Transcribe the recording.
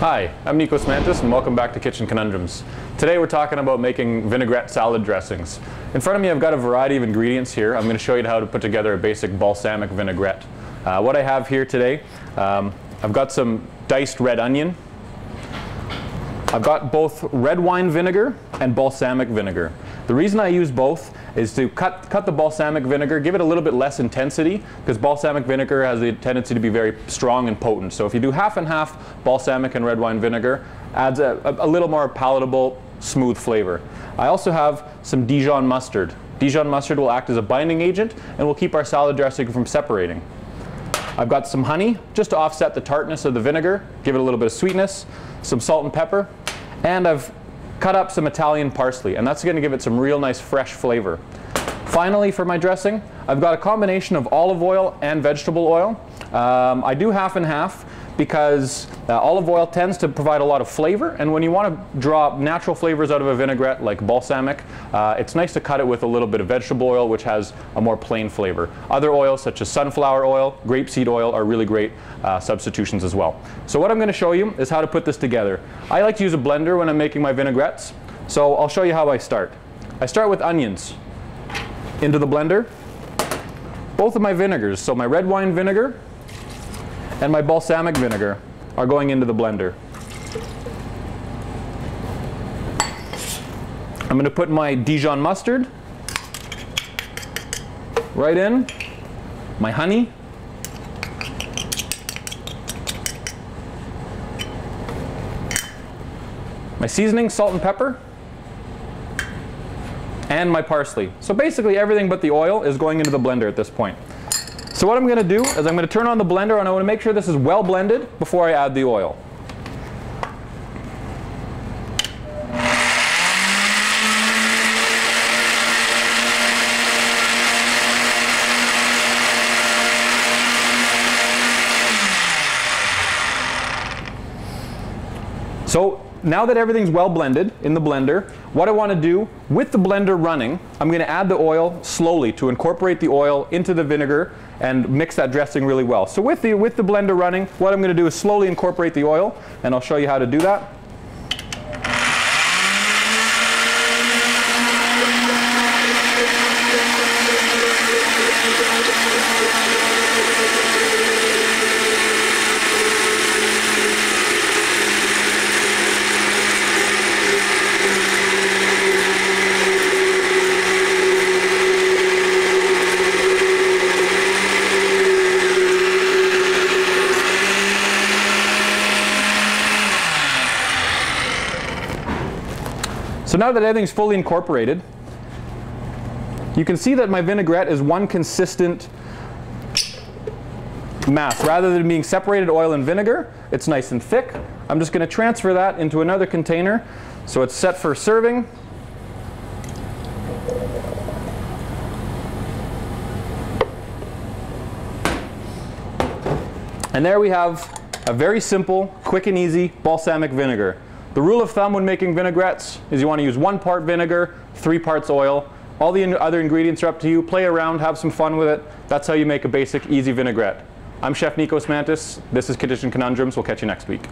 Hi, I'm Nikos Mantis and welcome back to Kitchen Conundrums. Today we're talking about making vinaigrette salad dressings. In front of me I've got a variety of ingredients here. I'm going to show you how to put together a basic balsamic vinaigrette. What I have here today, I've got some diced red onion. I've got both red wine vinegar and balsamic vinegar. The reason I use both is to cut the balsamic vinegar, give it a little bit less intensity, because balsamic vinegar has the tendency to be very strong and potent. So if you do half and half balsamic and red wine vinegar, adds a little more palatable, smooth flavor. I also have some Dijon mustard. Dijon mustard will act as a binding agent and will keep our salad dressing from separating. I've got some honey, just to offset the tartness of the vinegar, give it a little bit of sweetness, some salt and pepper, and I've cut up some Italian parsley, and that's going to give it some real nice fresh flavor. Finally, for my dressing, I've got a combination of olive oil and vegetable oil. I do half and half because olive oil tends to provide a lot of flavor, and when you want to draw natural flavors out of a vinaigrette like balsamic, it's nice to cut it with a little bit of vegetable oil, which has a more plain flavor. Other oils such as sunflower oil, grapeseed oil are really great substitutions as well. So what I'm going to show you is how to put this together. I like to use a blender when I'm making my vinaigrettes, so I'll show you how I start. I start with onions into the blender. Both of my vinegars, so my red wine vinegar and my balsamic vinegar, are going into the blender. I'm going to put my Dijon mustard right in, my honey, my seasoning, salt and pepper, and my parsley. So basically everything but the oil is going into the blender at this point. So what I'm going to do is I'm going to turn on the blender, and I want to make sure this is well blended before I add the oil. So now that everything's well blended in the blender, what I want to do with the blender running, I'm going to add the oil slowly to incorporate the oil into the vinegar and mix that dressing really well. So with the blender running, what I'm going to do is slowly incorporate the oil, and I'll show you how to do that. So now that everything's fully incorporated, you can see that my vinaigrette is one consistent mass. Rather than being separated oil and vinegar, it's nice and thick. I'm just going to transfer that into another container so it's set for serving. And there we have a very simple, quick and easy balsamic vinegar. The rule of thumb when making vinaigrettes is you want to use 1 part vinegar, 3 parts oil. All the other ingredients are up to you. Play around, have some fun with it. That's how you make a basic, easy vinaigrette. I'm Chef Nikos Mantis. This is Kitchen Conundrums. We'll catch you next week.